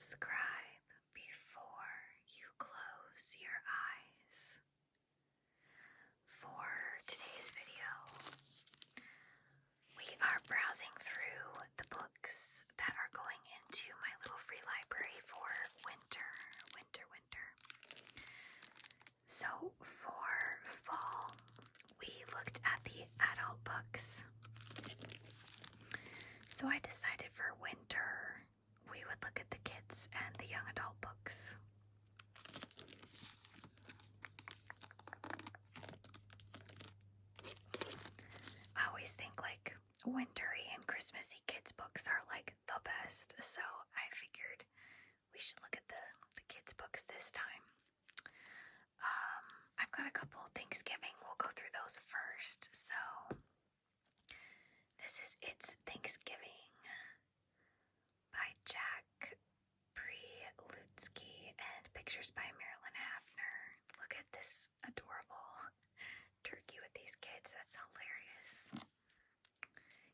subscribe before you close your eyes. For today's video, we are browsing through the books that are going into my little free library for winter. So for fall, we looked at the adult books. So I decided for winter, we would look at the kids and the young adult books. I always think like wintry and Christmassy kids books are like the best, so I figured we should look at the kids books this time. I've got a couple Thanksgiving. We'll go through those first. So this is It's Thanksgiving by Jack Prelutsky and pictures by Marilyn Hafner. Look at this adorable turkey with these kids. That's hilarious.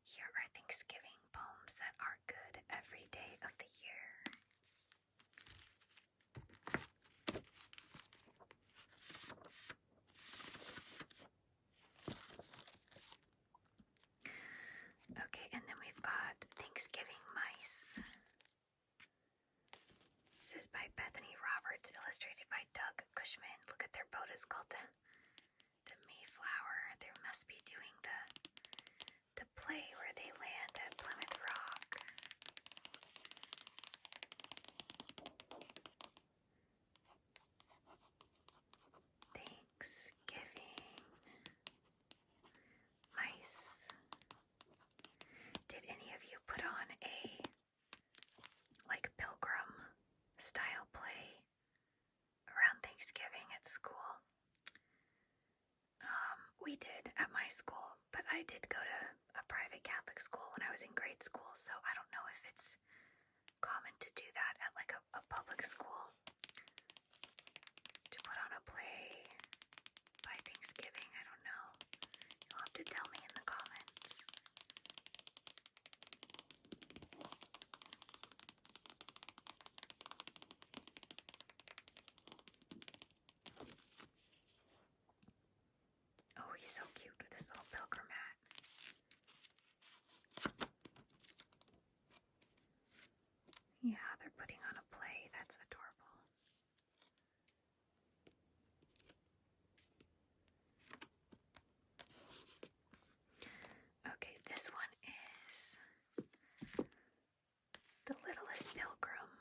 Here are Thanksgiving poems that are good every day of the year. Okay, and then we've got Thanksgiving Mice. This is by Bethany Roberts, illustrated by Doug Cushman. Look at their boat. It's called the Mayflower. They must be doing the play where they land at Plymouth Rock. Thanksgiving Mice. Did any of you put on a like Pilgrim style play around Thanksgiving at school? We did at my school, but I did go to a private Catholic school when I was in grade school, so I don't know if it's common to do that at like a public school, to put on a play by Thanksgiving. I don't know. You'll have to tell me in the comments. Oh, he's so cute with this little pilgrim hat. Yeah, they're putting on a play. That's adorable. Okay, this one is The Littlest Pilgrim.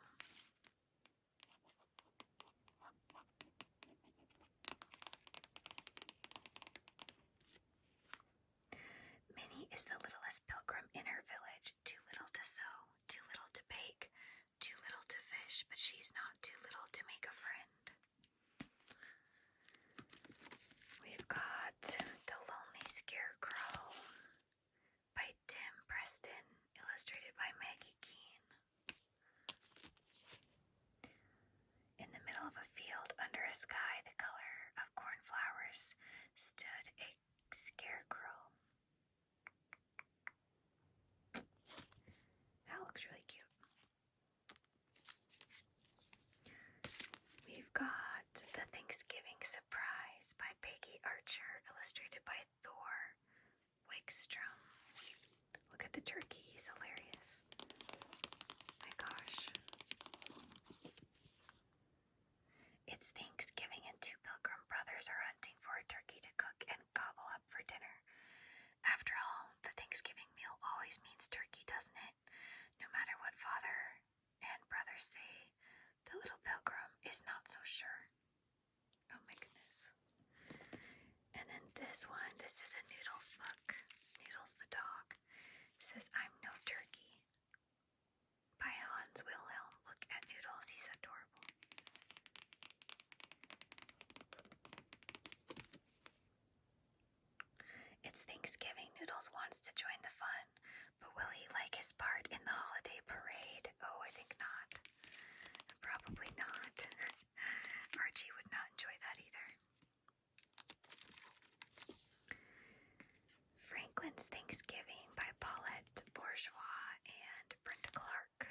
Minnie is the littlest pilgrim in her village, too little to sew, too little to bake, too little to fish, but she's not too little to make a friend. We've got The Lonely Scarecrow by Tim Preston, illustrated by Maggie Keene. In the middle of a field under a sky the color of cornflowers stood a scarecrow. That looks really cute. We've got The Thanksgiving Surprise by Peggy Archer, illustrated by Thor Wigstrom. Look at the turkey, he's hilarious. My gosh. It's Thanksgiving and two pilgrim brothers are hunting for a turkey to cook and gobble up for dinner. After all, the Thanksgiving meal always means turkey, doesn't it? No matter what father and brother say, the little pilgrim is not so sure. Oh my goodness. And then this one, this is a Noodles book. Noodles the dog. It says, I'm no turkey. By Hans Wilhelm. Look at Noodles, he's adorable. It's Thanksgiving. Noodles wants to join the fun, but will he like his part in the holiday parade? Oh, I think not. Probably not. Archie would not enjoy that either. Franklin's Thanksgiving by Paulette Bourgeois and Brenda Clark.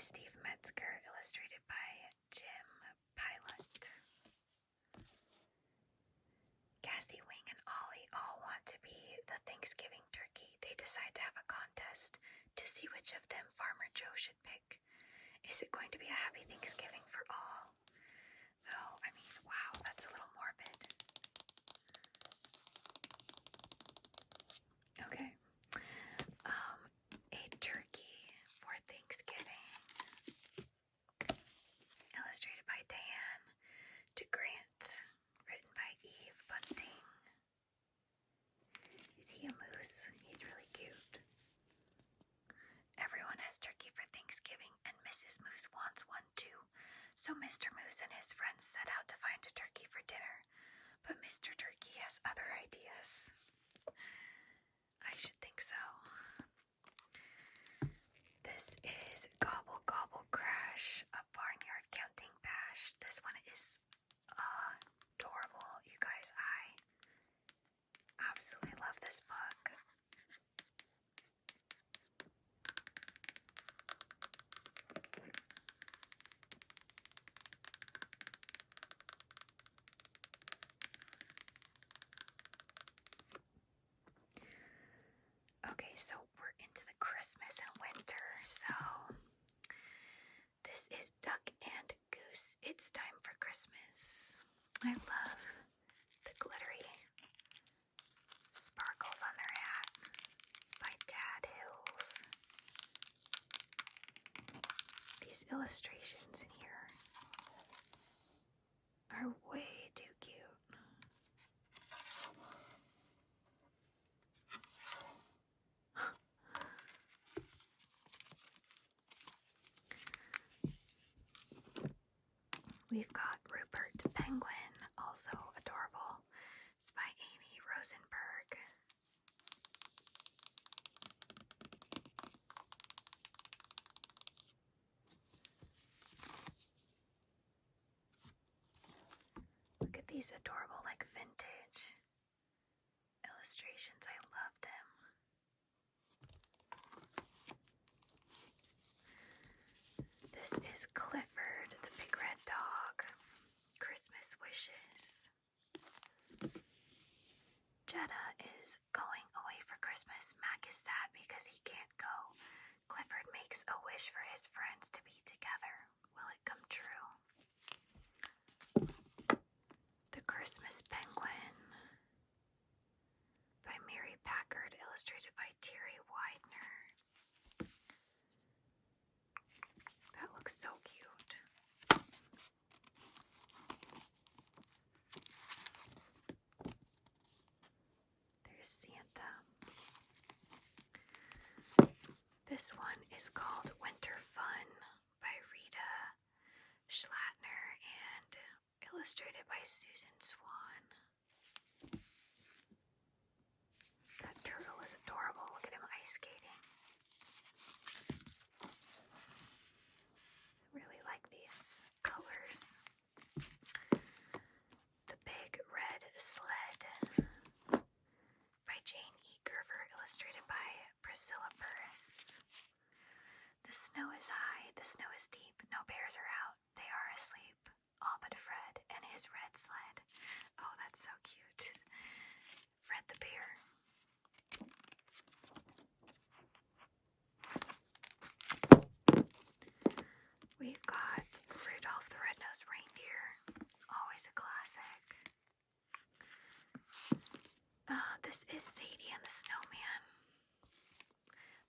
Steve Metzger, illustrated by Jim Pilot. Cassie, Wing, and Ollie all want to be the Thanksgiving turkey. They decide to have a contest to see which of them Farmer Joe should pick. Is it going to be a happy Thanksgiving for all? Oh, I mean, wow, that's a little morbid. Okay. A turkey for Thanksgiving. Illustrated by Diane DeGrant. Written by Eve Bunting. Is he a moose? He's really cute. Everyone has turkey for Thanksgiving, and Mrs. Moose wants one too. So Mr. Moose and his friends set out to find a turkey for dinner. But Mr. Turkey has other ideas. I should think so. This is Gobble Gobble Crash, a barnyard counting bash. This one is adorable, you guys. I absolutely love this book. Okay, so we're into the Christmas and winter, so this is Duck and Goose. It's time for Christmas. I love the glittery sparkles on their hat. It's by Tad Hills. These illustrations in here are way too cute. We've got Rupert Penguin, also adorable. It's by Amy Rosenberg. Look at these adorable, like vintage illustrations. I love them. This is Clifford, the Big Red Dog. Christmas wishes. Jetta is going away for Christmas. Mac is sad because he can't go. Clifford makes a wish for his friends to be together. Will it come true? The Christmas Penguin by Mary Packard, illustrated by Terry Widener. That looks so cute. There's Santa. This one is called Winter Fun by Rita Schlattner and illustrated by Susan Swan. That turtle is adorable. Look at him ice skating. I really like these colors. The Big Red Sled by Jane E. Gerver, illustrated by Priscilla Burris. The snow is high, the snow is deep, no bears are out, they are asleep, all but Fred and his red sled. Oh, that's so cute. Fred the bear. We've got Rudolph the Red-Nosed Reindeer, always a classic. This is Sadie and the Snowman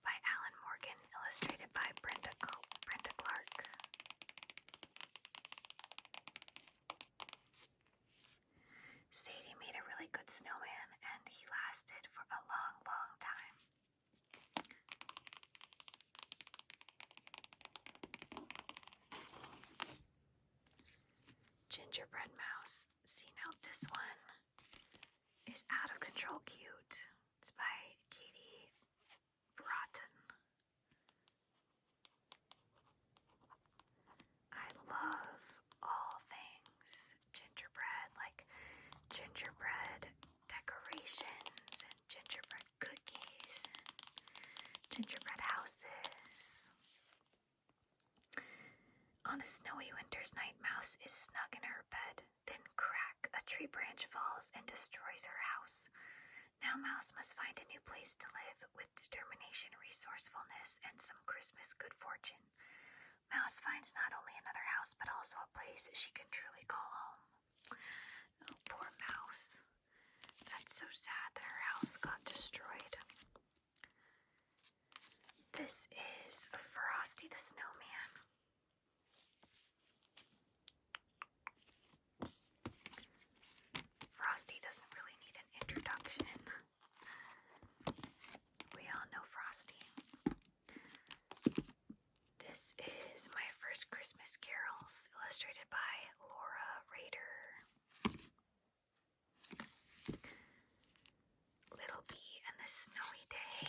by Alan Morgan, illustrated by Brenda Clark. Sadie made a really good snowman, and he lasted for a long, long time. Gingerbread Mouse. See, now this one is out of control cute. It's by Katie Broughton. I love all things gingerbread, like gingerbread decorations and gingerbread cookies and gingerbread houses. On a snowy winter's night, Mouse is snug in her bed. Then crack, a tree branch falls and destroys her house. Now Mouse must find a new place to live with determination, resourcefulness, and some Christmas good fortune. Mouse finds not only another house, but also a place she can truly call home. Oh, poor Mouse. That's so sad that her house got destroyed. This is Frosty the Snowman. Frosty doesn't really need an introduction. We all know Frosty. This is My First Christmas Carols, illustrated by Laura Rader. Little Bee and the Snowy Day.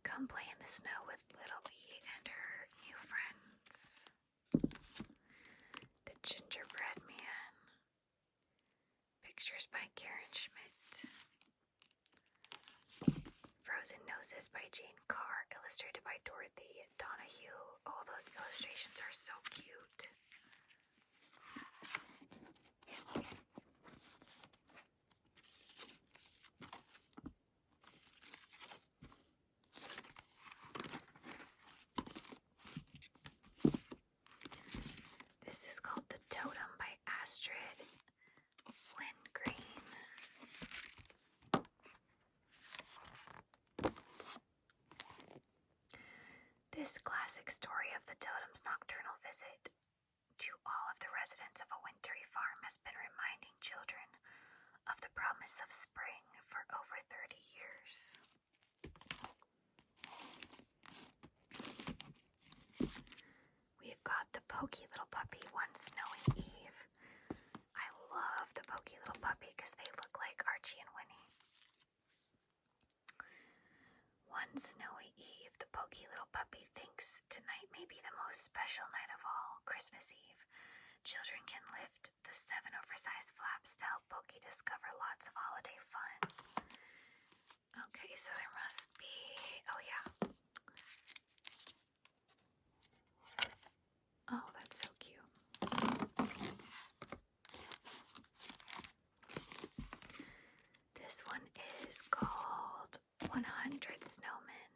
Come play in the snow with Little Bee and her new friends. The Gingerbread Man. Pictures by Karen Schmidt. Frozen Noses by Jane Carr, illustrated by Dorothy Donahue. Oh, those illustrations are so cute. This is called The Totem by Astrid Lindgren. This classic story of the totem's nocturnal visit to all of the residents of a wintry farm has been reminding children of the promise of spring for over 30 years. We've got the Pokey Little Puppy, One Snowy Eve. I love the Pokey Little Puppy because they look like Archie and Winnie. One snowy eve, the Pokey Little Puppy thinks tonight may be the most special night of all, Christmas Eve. Children can lift the 7 oversized flaps to help Pokey discover lots of holiday fun. Okay, so there must be, oh yeah. Oh, that's so cute. This one is called 100 Snowmen.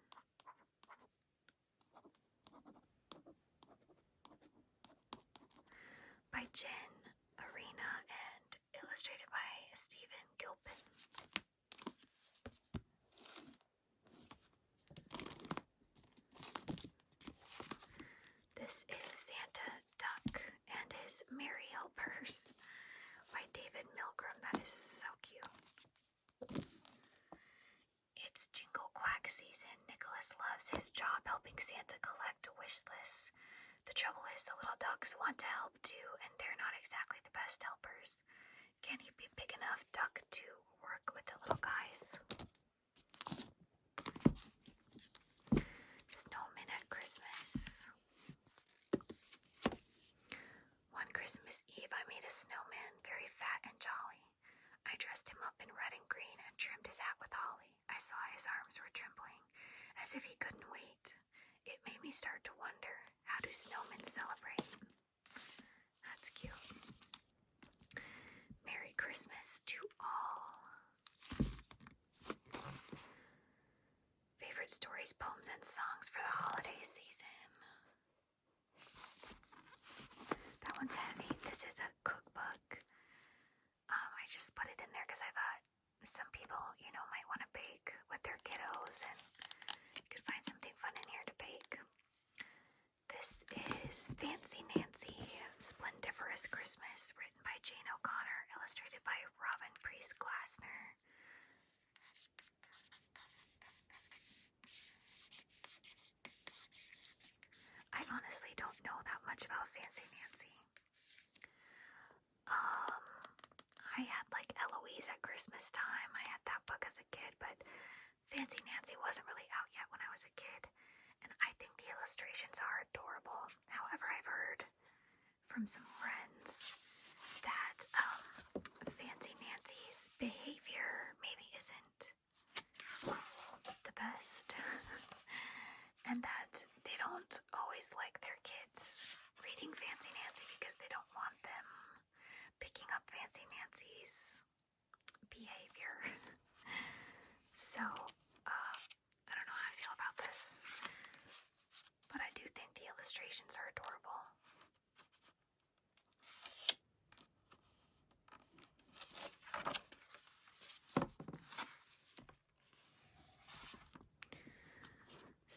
By Jen Arena and illustrated by Stephen Gilpin. This is Santa Duck and His Merry Helpers by David Milgram. That is so cute. It's Jingle Quack season. Nicholas loves his job helping Santa collect wish lists. The trouble is the little ducks want to help too, and they're not exactly the best helpers. Can he be big enough duck to work with the little guys? Snowmen at Christmas. One Christmas Eve I made a snowman, very fat and jolly. I dressed him up in red and green and trimmed his hat with holly. I saw his arms were trembling, as if he couldn't wait. It made me start to wonder, how do snowmen celebrate? That's cute. Merry Christmas to all. Favorite stories, poems, and songs for the holiday season. That one's heavy. This is a cookbook. I just put it in there because I thought some people, might want to bake with their kiddos and you could find something fun in here to bake. This is Fancy Nancy, Splendiferous Christmas, written by Jane O'Connor, illustrated by Robin Priest Glassner. I honestly don't know that much about Fancy Nancy. I had like Eloise at Christmas time. I had that book as a kid, but Fancy Nancy wasn't really out yet when I was a kid. And I think the illustrations are adorable. However, I've heard from some friends that Fancy Nancy's behavior maybe isn't the best. And that they don't always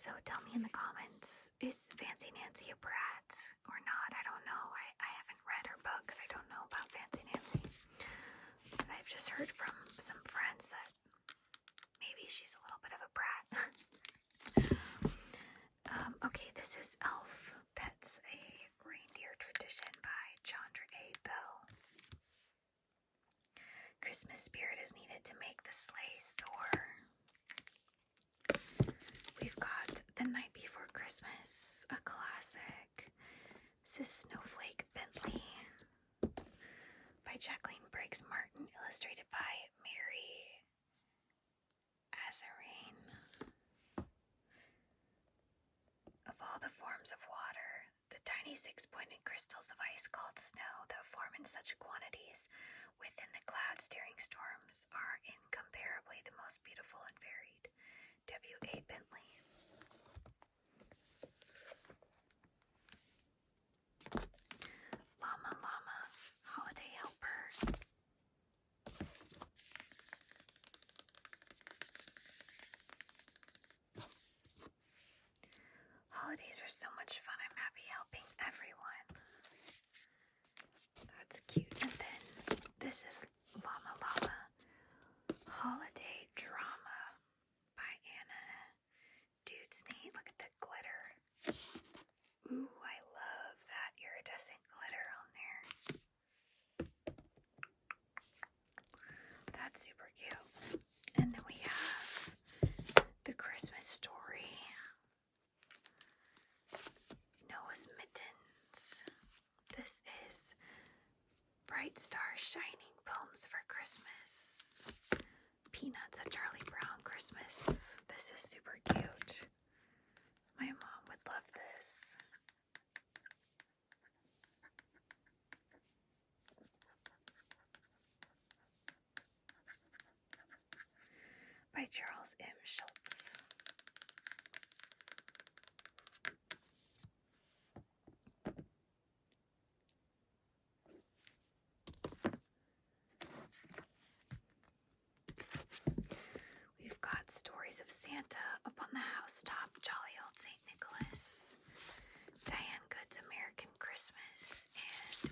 So tell me in the comments, is Fancy Nancy a brat or not? I don't know. I haven't read her books. I don't know about Fancy Nancy. But I've just heard from some friends that maybe she's a little bit of a brat. Okay, this is Elf Pets, a Reindeer Tradition by Chandra A. Bell. Christmas spirit is needed to make the sleigh soar. We've got The Night Before Christmas, a classic. This is Snowflake Bentley by Jacqueline Briggs Martin, illustrated by Mary Azarine. Of all the forms of water, the tiny six-pointed crystals of ice called snow that form in such quantities within the cloud-steering storms are incomparably the most beautiful and varied. W. A. Bentley. Llama Llama, Holiday Helper. Holidays are so much fun. I'm happy helping everyone. That's cute. And then this is Llama Llama, Holiday Drama by Anna Dudesney. Look at the glitter. Ooh, I love that iridescent glitter on there. That's super cute. And then we have The Christmas Story, Noah's Mittens. This is Bright Stars Shining Poems for Christmas. Peanuts, A Charlie Brown Christmas. This is super cute. My mom would love this. By Charles M. Schultz. We've got Stories of Santa Up on the Housetop, Jolly Old St. Nicholas, Diane Good's American Christmas,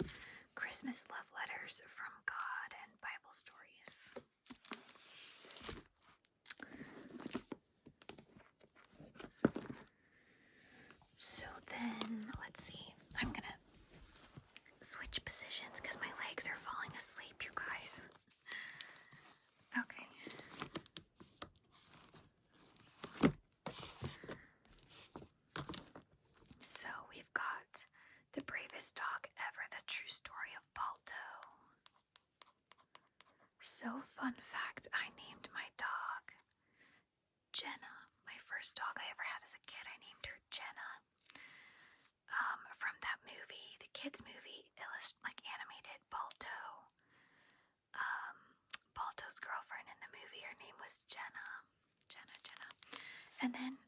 and Christmas Love Letters from God and Bible Stories. So then, let's see, I'm gonna switch positions because my legs are falling asleep, you guys. Okay. So we've got The Bravest Dog Ever, The True Story of Balto. So fun fact, I named my dog Jenna. My first dog I ever had as a kid, I named her Jenna. From that movie, the kids movie, animated Balto. Balto's girlfriend in the movie, her name was Jenna. Jenna. And then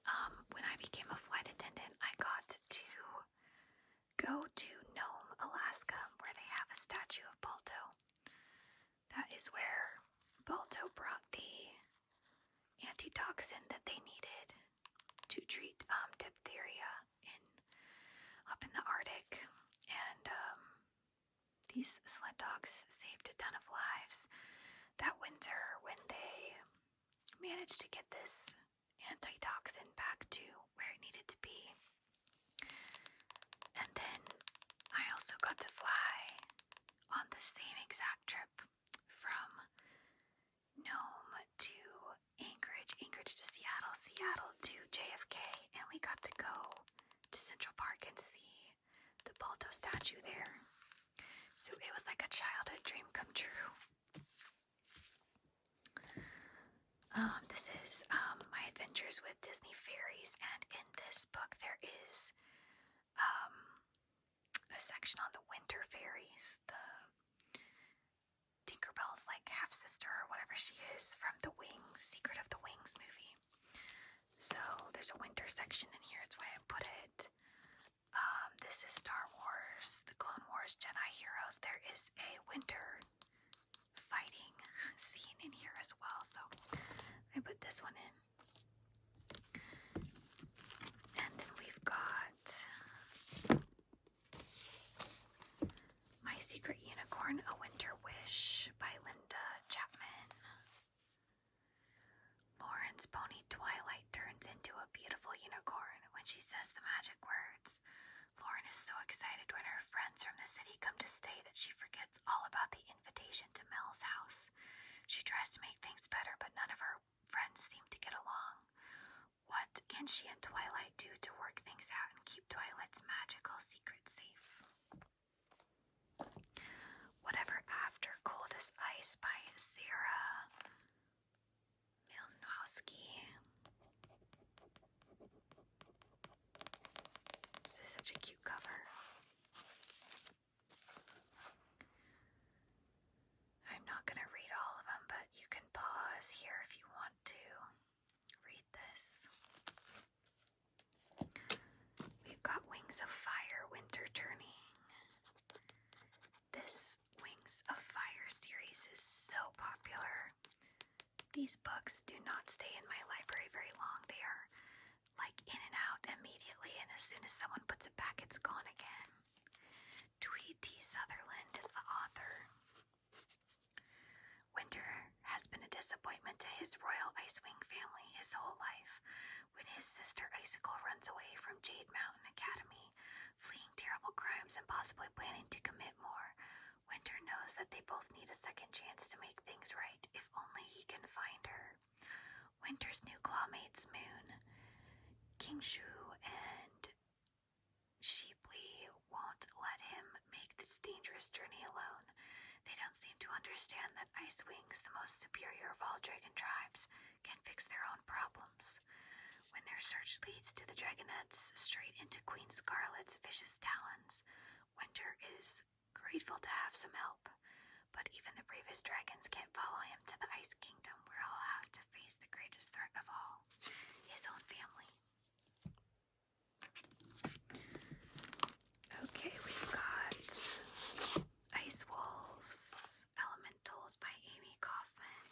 when I became a flight attendant, I got to go to Nome, Alaska, where they have a statue of Balto. That is where Balto brought the antitoxin that they needed to treat diphtheria up in the Arctic. And these sled dogs saved a ton of lives that winter when they managed to get this antitoxin back to where it needed to be. And then I also got to fly on the same exact trip from Nome to Anchorage to Seattle to JFK, and we got to go to Central Park and see the Balto statue there. So it was like a childhood dream come true. This is my adventures with Disney fairies, and in this book there is a section on the winter fairies, the Tinkerbell's like half sister or whatever she is from the Wings, Secret of the Wings movie. So there's a winter section in here, that's why I put it. This is Star Wars, the Clone Wars Jedi Heroes. There is a winter fighting scene in here as well, so I put this one in. Born a Winter Wish by Linda Chapman. Lauren's pony Twilight turns into a beautiful unicorn when she says the magic words. Lauren is so excited when her friends from the city come to stay that she forgets all about the invitation to Mel's house. She tries to make things better, but none of her friends seem to get along. What can she and Twilight do to work things out and keep Twilight's magical secret safe? Whatever After Cold as Ice by Sarah Milnowski. This is such a cute cover. I'm not going to read all of them, but you can pause here if you want to read this. We've got Wings of Fire Winter Turning. This Wings of Fire series is so popular. These books do not stay in my library very long. They are like in and out immediately, and as soon as someone puts it back, it's gone again. Tweed T. Sutherland is the author. Winter has been a disappointment to his Royal Icewing family his whole life. When his sister Icicle runs away from Jade Mountain Academy, fleeing terrible crimes and possibly planning to commit more, Winter knows that they both need a second chance to make things right, if only he can find her. Winter's new clawmates, Moon, Kingshu, and Sheepley won't let him make this dangerous journey alone. They don't seem to understand that Icewings, the most superior of all dragon tribes, can fix their own problems. When their search leads to the Dragonettes straight into Queen Scarlet's vicious talons, Winter is grateful to have some help. But even the bravest dragons can't follow him to the Ice Kingdom, where he'll have to face the greatest threat of all, his own family. Okay, we've got Ice Wolves, Elementals by Amy Kaufman.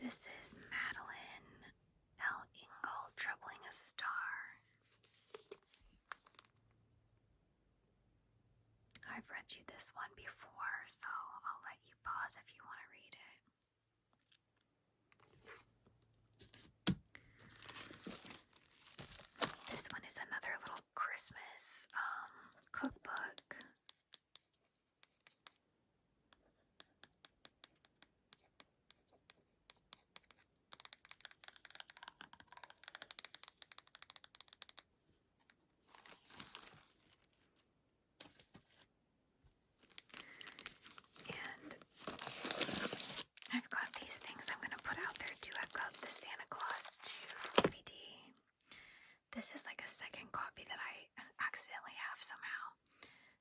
This is Madeline L. Ingle, Troubling a Star. I've read you this one before, so I'll let you pause if you want to read it. This one is another little Christmas cookbook. And I've got these things I'm going to put out there too. I've got the Santa Claus 2 DVD. This is like a second copy that I accidentally have somehow.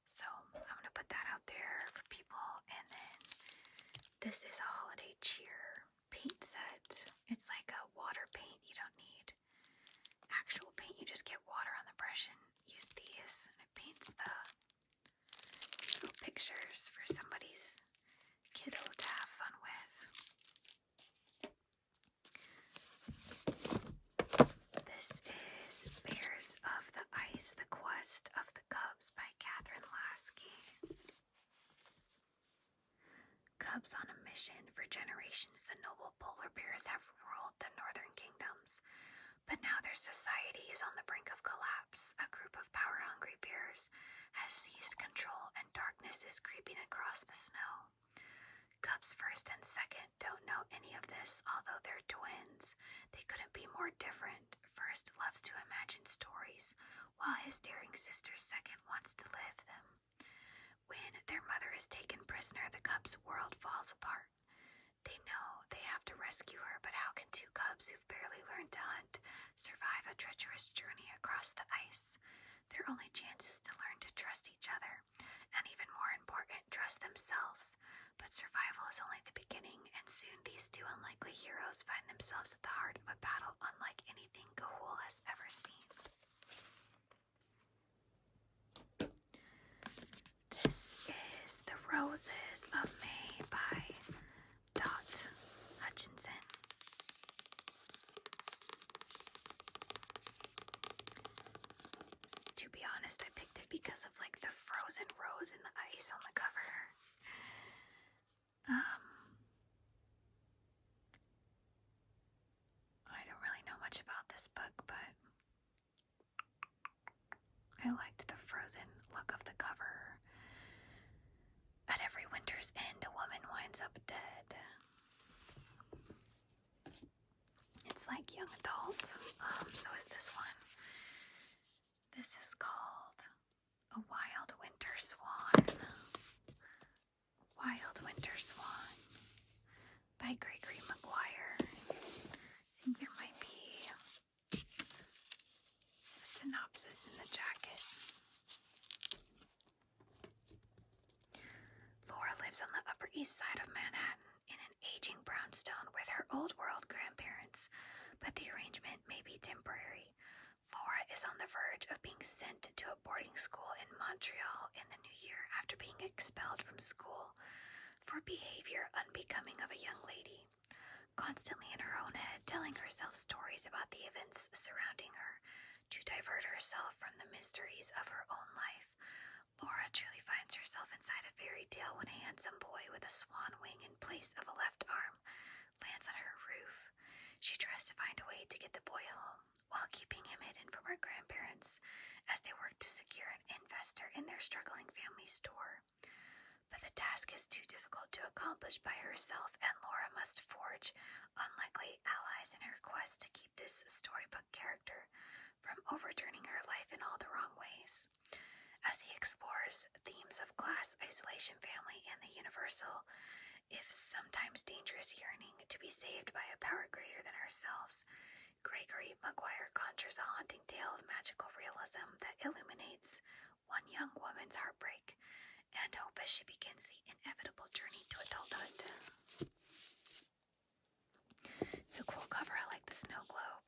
So I'm going to put that out there for people. And then this is a holiday cheer paint set. It's like a water paint. You don't need actual paint. You just get water on the brush and use these. And it paints the little pictures for somebody's kiddo to have fun with. This is Bears of the Ice, The Quest of the Cubs by Catherine Lasky. Cubs on a mission. For generations, the noble polar bears have ruled the northern kingdoms. But now their society is on the brink of collapse. A group of power-hungry bears has seized control and darkness is creeping across the snow. Cubs first and second don't know any of this, although they're twins. They couldn't be more different. First loves to imagine stories, while his daring sister second wants to live them. When their mother is taken prisoner, the cubs' world falls apart. They know they have to rescue her, but how can two cubs who've barely learned to hunt survive a treacherous journey across the ice? Their only chance is to learn to trust each other, and even more important, trust themselves. But survival is only the beginning, and soon these two unlikely heroes find themselves at the heart of a battle unlike anything Ga'Hoole has ever seen. This Roses of May by Dot Hutchinson. To be honest, I picked it because of like the frozen rose in the ice on the cover. I don't really know much about this book, but I liked the frozen look of the cover. At every winter's end, a woman winds up dead. It's like young adult. So is this one. This is called A Wild Winter Swan. Wild Winter Swan by Gregory Maguire. I think there might be a synopsis in the jacket. Laura lives on the Upper East Side of Manhattan in an aging brownstone with her old world grandparents, but the arrangement may be temporary. Laura is on the verge of being sent to a boarding school in Montreal in the new year after being expelled from school for behavior unbecoming of a young lady. Constantly in her own head, telling herself stories about the events surrounding her to divert herself from the mysteries of her own life, Laura truly finds herself inside a fairy tale when a handsome boy with a swan wing in place of a left arm lands on her roof. She tries to find a way to get the boy home while keeping him hidden from her grandparents as they work to secure an investor in their struggling family store. But the task is too difficult to accomplish by herself, and Laura must forge unlikely allies in her quest to keep this storybook character from overturning her life in all the wrong ways. As he explores themes of class, isolation, family, and the universal, if sometimes dangerous yearning to be saved by a power greater than ourselves, Gregory Maguire conjures a haunting tale of magical realism that illuminates one young woman's heartbreak and hope as she begins the inevitable journey to adulthood. So cool cover, I like the snow globe.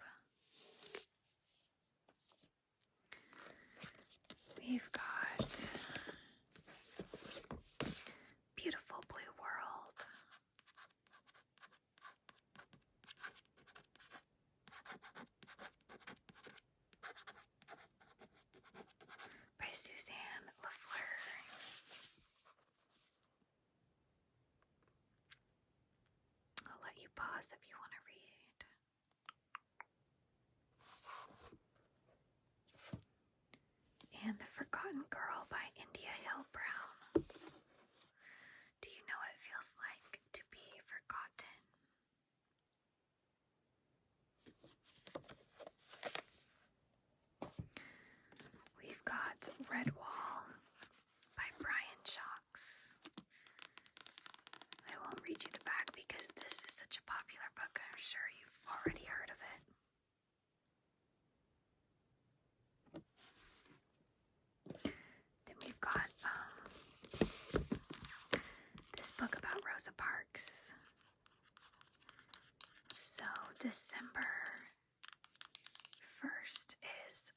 We've got Beautiful Blue World by Suzanne Lafleur. I'll let you pause if you want to read. And The Forgotten Girl by India Hill Brown. Do you know what it feels like to be forgotten? We've got Redwall by Brian Shocks. I won't read you the back because this is such a popular book. I'm sure you've already heard of it. Then we've got this book about Rosa Parks. So December 1st is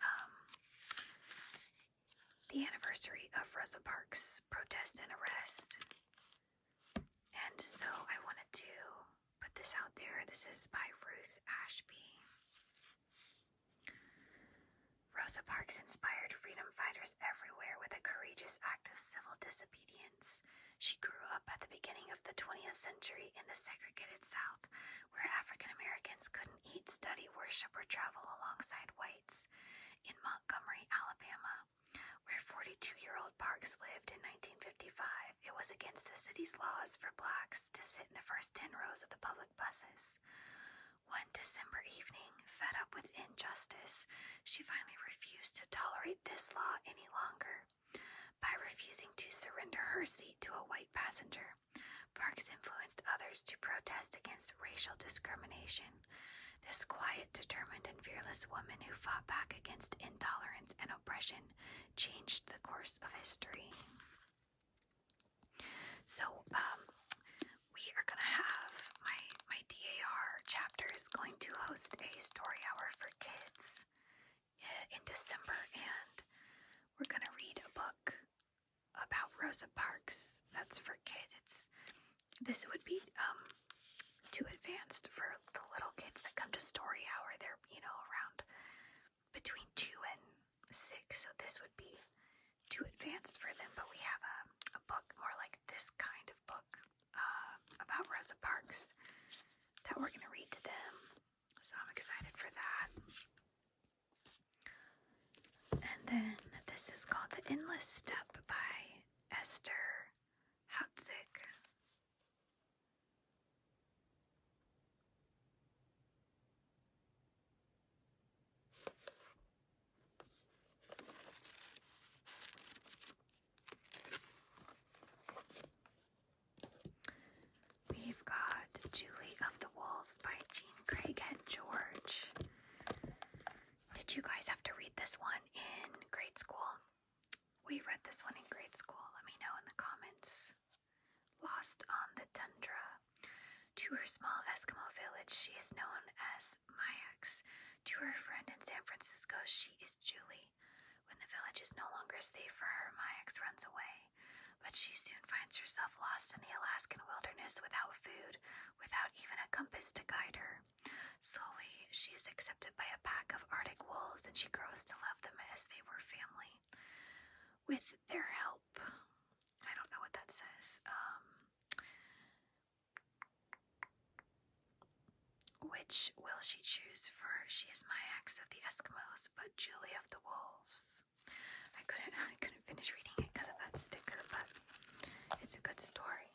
the anniversary of Rosa Parks' protest and arrest. And so I wanted to put this out there. This is by Ruth Ashby. Rosa Parks inspired freedom fighters everywhere with a courageous act of civil disobedience. She grew up at the beginning of the 20th century in the segregated South, where African Americans couldn't eat, study, worship, or travel alongside whites. In Montgomery, Alabama, where 42-year-old Parks lived in 1955, it was against the city's laws for blacks to sit in the first 10 rows of the public buses. One December evening, fed up with injustice, she finally refused to tolerate this law any longer. By refusing to surrender her seat to a white passenger, Parks influenced others to protest against racial discrimination. This quiet, determined, and fearless woman who fought back against intolerance and oppression changed the course of history. So, we are going to have my DAR chapter is going to host a story hour for kids in December, and we're going to read a book about Rosa Parks. That's advanced for the little kids that come to story hour. They're, around between 2 and 6, so this would be too advanced for them. But we have a book more like this kind of book about Rosa Parks that we're going to read to them. So I'm excited for that. And then this is called The Endless Step by Esther Hautzik. We've got Julie of the Wolves by Jean Craighead George. Did you guys have to read this one in grade school? We read this one in grade school. Let me know in the comments. Lost on the Tundra. To her small Eskimo village, she is known as Mayax. To her friend in San Francisco, she is Julie. When the village is no longer safe for her, Mayax runs away. But she soon finds herself lost in the Alaskan wilderness without food, without even a compass to guide her. Slowly, she is accepted by a pack of Arctic wolves, and she grows to love them as they were family. With their help, I don't know what that says. Which will she choose? For she is Mayax of the Eskimos, but Julie of the Wolves. I couldn't finish reading it because of that sticker, but it's a good story.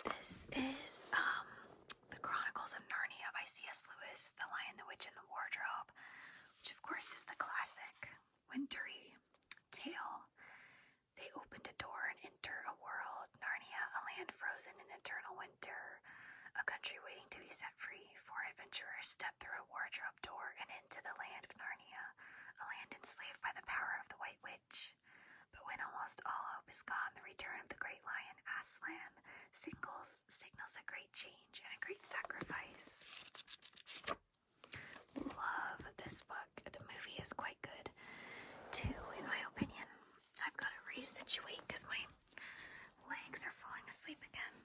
This is The Chronicles of Narnia by C.S. Lewis, The Lion, the Witch, and the Wardrobe, which of course is the classic wintry tale. They opened a door and enter a world, Narnia, a land frozen in eternal winter, a country waiting to be set free. Four adventurers step through a wardrobe door and into the land of Narnia, a land enslaved by the power of the White Witch. But when almost all hope is gone, the return of the great lion, Aslan, signals a great change and a great sacrifice. Love this book. The movie is quite good, too, in my opinion. I've got to resituate because my legs are falling asleep again.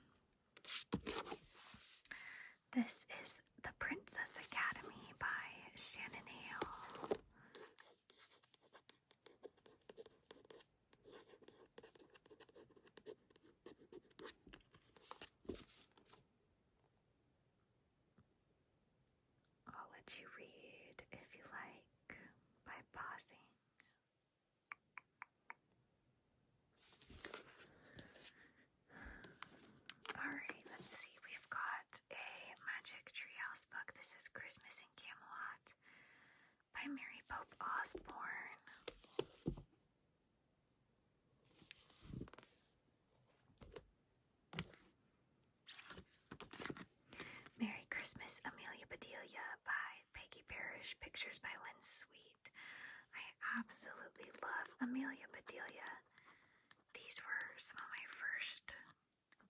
This is The Princess Academy by Shannon Hale. I'll let you read if you like by pausing. Alright, let's see. We've got a Magic Treehouse book. This is Christmas in Camelot by Mary Pope Osborne. Merry Christmas, Amelia Bedelia by Peggy Parrish. Pictures by Lynn Sweet. I absolutely love Amelia Bedelia. These were some of my first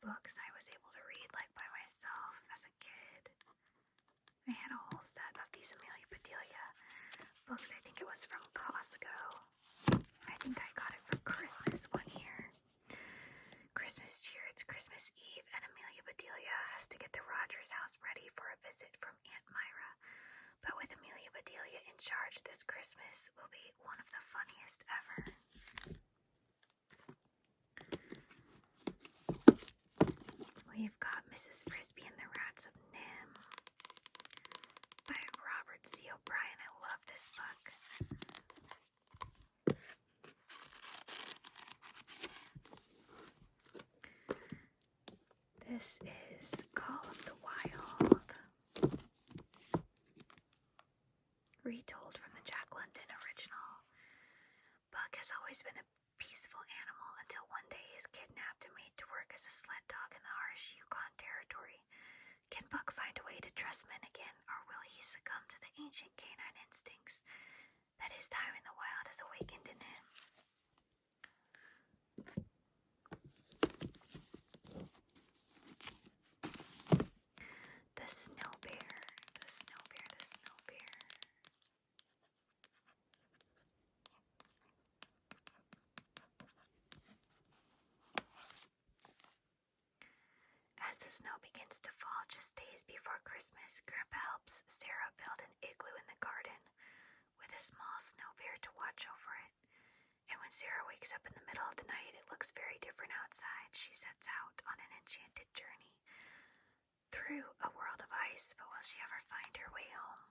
books I was able to read like by myself as a kid. I had a whole set of these Amelia Bedelia books. I think it was from Costco. I think I got it for Christmas one year. Christmas cheer, it's Christmas Eve, and Amelia Bedelia has to get the Rogers house ready for a visit from Aunt Myra. But with Amelia Bedelia in charge, this Christmas will be one of the funniest ever. We've got Mrs. Frisbee and the Rats of Nim by Robert C. O'Brien. I love this book. This is Call of the Wild, retold from the Jack London original. Buck has always been a peaceful animal until one day he is kidnapped and made to work as a sled dog in the harsh Yukon territory. Can Buck find a way to trust men again, or will he succumb to the ancient canine instincts that his time in the wild has awakened in him? The Snow Bear, the Snow Bear, the Snow Bear. As the snow begins to fall just days before Christmas, Grandpa helps Sarah build an igloo in the garden with a small snow bear to watch over it. And when Sarah wakes up in the middle of the night, it looks very different outside. She sets out on an enchanted journey through a world of ice, but will she ever find her way home?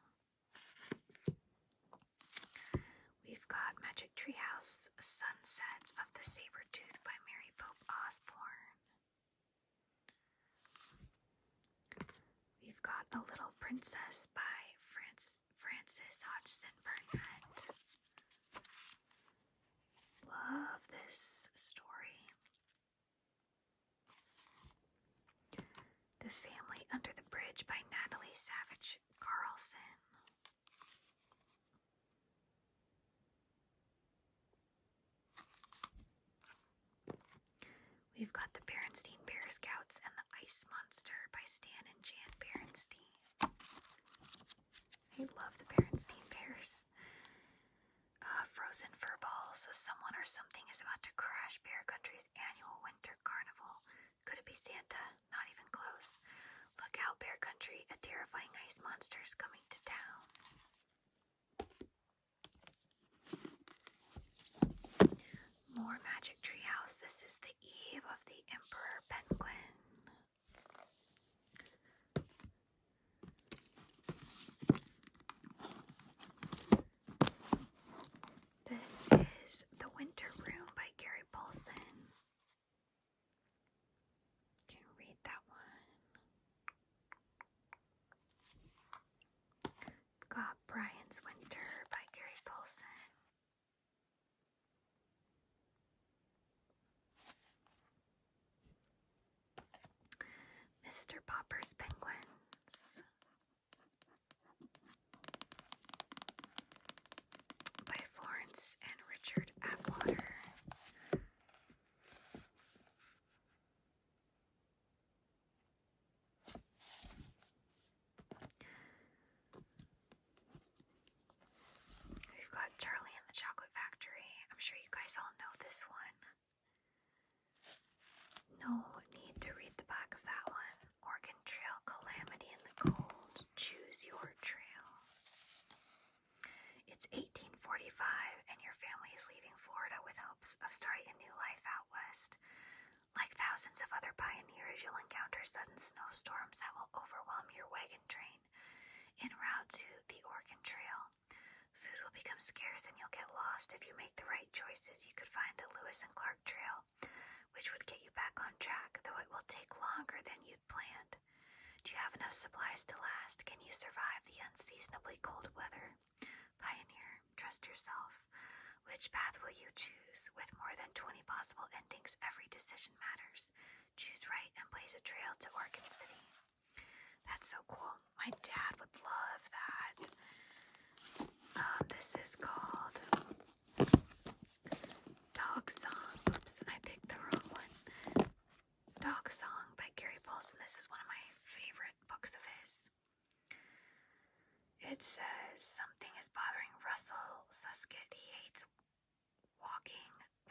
We've got Magic Treehouse, Sunsets of the Saber-Tooth by Mary Pope Osborne. We've got A Little Princess by Frances Hodgson Burnett. Love this story. The Family Under the Bridge by Natalie Savage Carlson. We've got The Berenstain Bear Scouts and the Ice Monster by Stan and Jan Berenstain. I love the Berenstain Bears. Frozen Furballs. Someone or something is about to crash Bear Country's annual winter carnival. Could it be Santa? Not even close. Look out, Bear Country. A terrifying ice monster is coming to town. More Magic Treehouse. This is The Eve of the Emperor Penguin. This is The Winter Room by Gary Paulson. You can read that one. Got Brian's Winter by Gary Paulson. Mr. Popper's Penguins by Florence and Richard Atwater. We've got Charlie and the Chocolate Factory. I'm sure you guys all know this one. No need to read the back of that one. Oregon Trail, Calamity in the Cold. Choose your trail. It's 1845 and your family is leaving Florida with hopes of starting a new life out west. Like thousands of other pioneers, you'll encounter sudden snowstorms that will overwhelm your wagon train en route to the Oregon Trail. Food will become scarce and you'll get lost. If you make the right choices, you could find the Lewis and Clark Trail, which would get you back on track, though it will take longer than you'd planned. Do you have enough supplies to last? Can you survive the unseasonably cold weather? Pioneer, trust yourself. Which path will you choose? With more than 20 possible endings, every decision matters. Choose right and blaze a trail to Oregon City. That's so cool. My dad would love that. This is called Dog Song. Oops, I picked the wrong one. Dog Song by Gary Paulson. This is one of my favorite books of his. It says, something is bothering Russell Suskett. He hates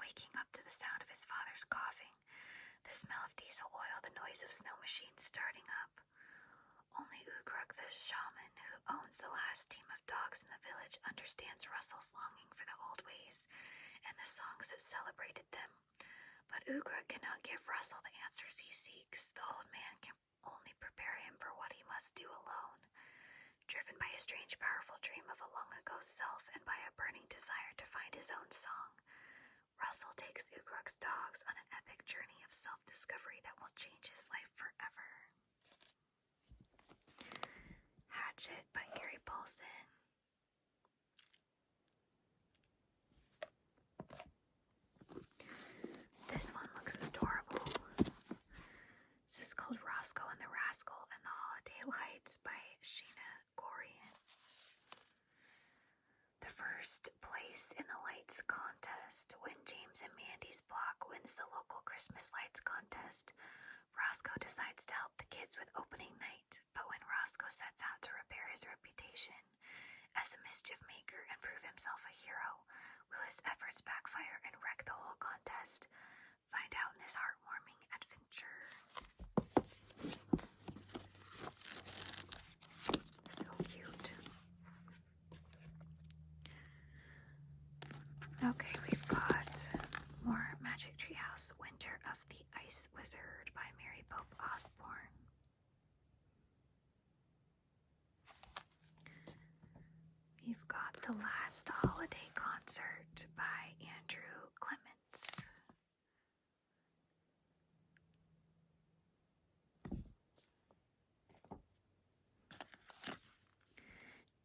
waking up to the sound of his father's coughing, the smell of diesel oil, the noise of snow machines starting up. Only Ugruk, the shaman who owns the last team of dogs in the village, understands Russell's longing for the old ways and the songs that celebrated them. But Ugruk cannot give Russell the answers he seeks. The old man can only prepare him for what he must do alone. Driven by a strange, powerful dream of a long-ago self and by a burning desire to find his own song, Russell takes Ugruk's dogs on an epic journey of self-discovery that will change his life forever. Hatchet by Gary Paulson. This one looks adorable. This is called Roscoe and the Rascal and the Holiday Lights by Shayna Gorian. The first place in the lights contest. When James and Mandy's block wins the local Christmas lights contest, Roscoe decides to help the kids with opening night. But when Roscoe sets out to repair his reputation as a mischief maker and prove himself a hero, will his efforts backfire and wreck the whole contest? Find out in this heartwarming adventure. So cute. Okay, we've got more Magic Treehouse, Winter of the Ice Wizard by Mary Pope Osborne. We've got The Last Holiday Concert by Andrew Clements.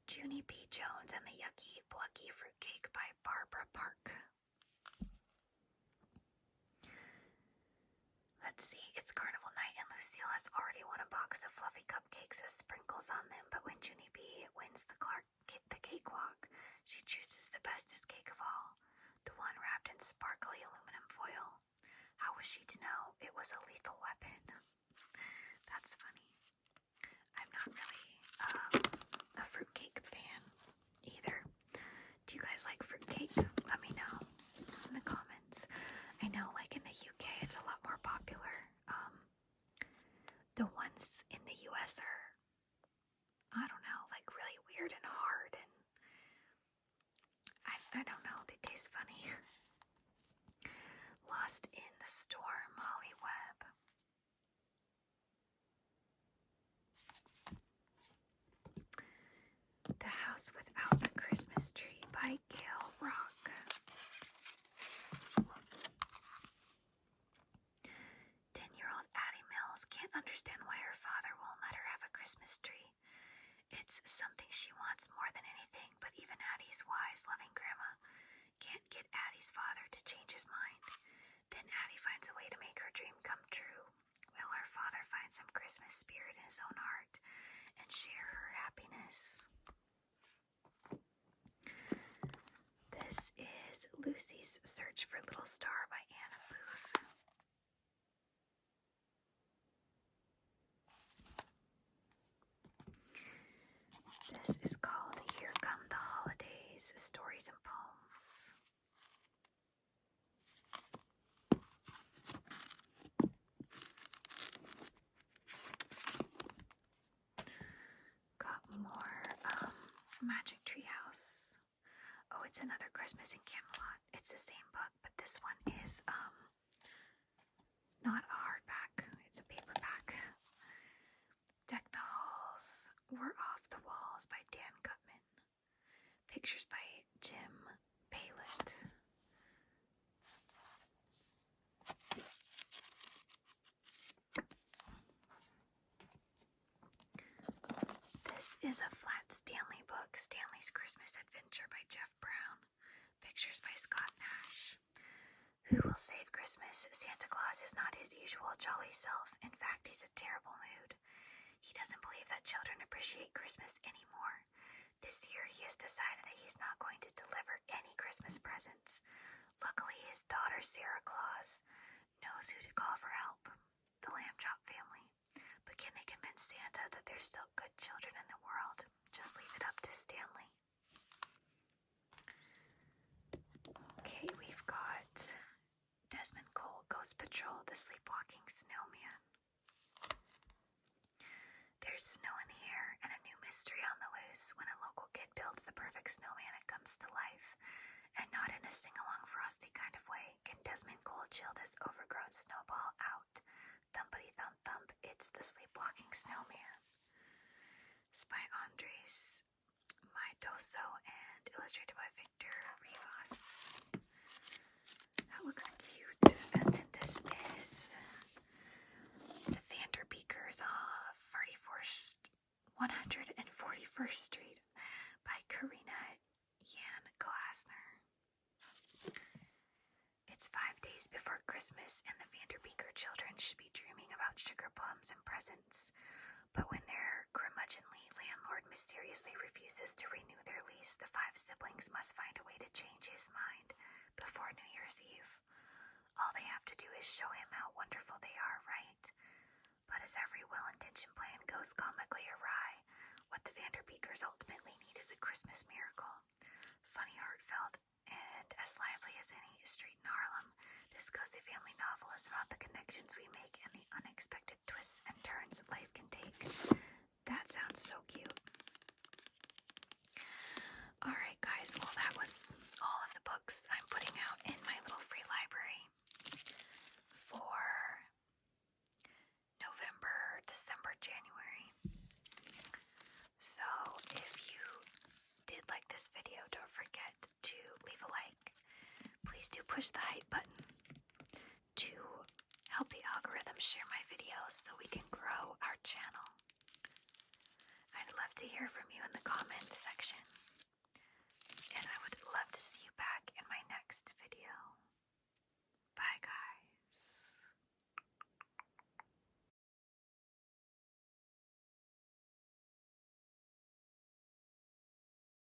Junie B. Jones and the Yucky Plucky Fruitcake by Barbara Park. Let's see, it's carnival night and Lucille has already won a box of fluffy cupcakes with sprinkles on them, but when Junie B. wins the cakewalk, she chooses the bestest cake of all, the one wrapped in sparkly aluminum foil. How was she to know it was a lethal weapon? That's funny. I'm not really a fruitcake fan either. Do you guys like fruitcake? Let me know in the comments. I know, like in the UK, it's a lot more popular. The ones in the US are, I don't know, like really weird and hard, and I don't know, they taste funny. Lost in the Storm, Holly Webb. The House Without a Christmas Tree by Gail Rock. 10-year-old Addie Mills can't understand why her father won't let her have a Christmas tree. It's something she wants more than anything, but even Addie's wise, loving grandma can't get Addie's father to change his mind. Then Addie finds a way to make her dream come true. Will her father find some Christmas spirit in his own heart and share her happiness? This is Lucy's Search for Little Star by Anna Booth. This is called Here Come the Holidays, Stories and Poems. Got more Magic Treehouse. Oh, it's another Christmas in Camelot. It's the same book, but this one is not a hardback. It's a paperback. Deck the Halls, We're Off the Walls by Dan Gutman. Pictures by Jim Paylett. This is a Flat Stanley book, Stanley's Christmas Adventure by Jeff Brown. Pictures by Scott Nash. Who will save Christmas? Santa Claus is not his usual jolly self. In fact, he's a terrible mood. He doesn't believe that children appreciate Christmas anymore. This year, he has decided that he's not going to deliver any Christmas presents. Luckily, his daughter, Sarah Claus, knows who to call for help, the Lamb Chop family. But can they convince Santa that there's still good children in the world? Just leave it up to Stanley. Okay, we've got Desmond Cole, Ghost Patrol, The Sleepwalking Snowman. There's snow in the air and a new mystery on the loose. When a local kid builds the perfect snowman, it comes to life. And not in a sing-along frosty kind of way can Desmond Cole chill this overgrown snowball out. Thumpity thump thump, it's The Sleepwalking Snowman. It's by Andres Maidoso and illustrated by Victor Rivas. That looks cute. And then this is The Vanderbeekers off 141st Street by Karina Yan Glasner. It's 5 days before Christmas, and the Vanderbeeker children should be dreaming about sugar plums and presents. But when their curmudgeonly landlord mysteriously refuses to renew their lease, the 5 siblings must find a way to change his mind before New Year's Eve. All they have to do is show him how wonderful they are, right? But as every well-intentioned plan goes comically awry, what the Vanderbeekers ultimately need is a Christmas miracle. Funny, heartfelt, and and as lively as any street in Harlem, this cozy family novel is about the connections we make and the unexpected twists and turns life can take. That sounds so cute. Alright guys, well that was all of the books I'm putting out in my little free library for November, December, January. So if you did like this video, don't forget to leave a like. Please do push the hype button to help the algorithm share my videos so we can grow our channel. I'd love to hear from you in the comments section.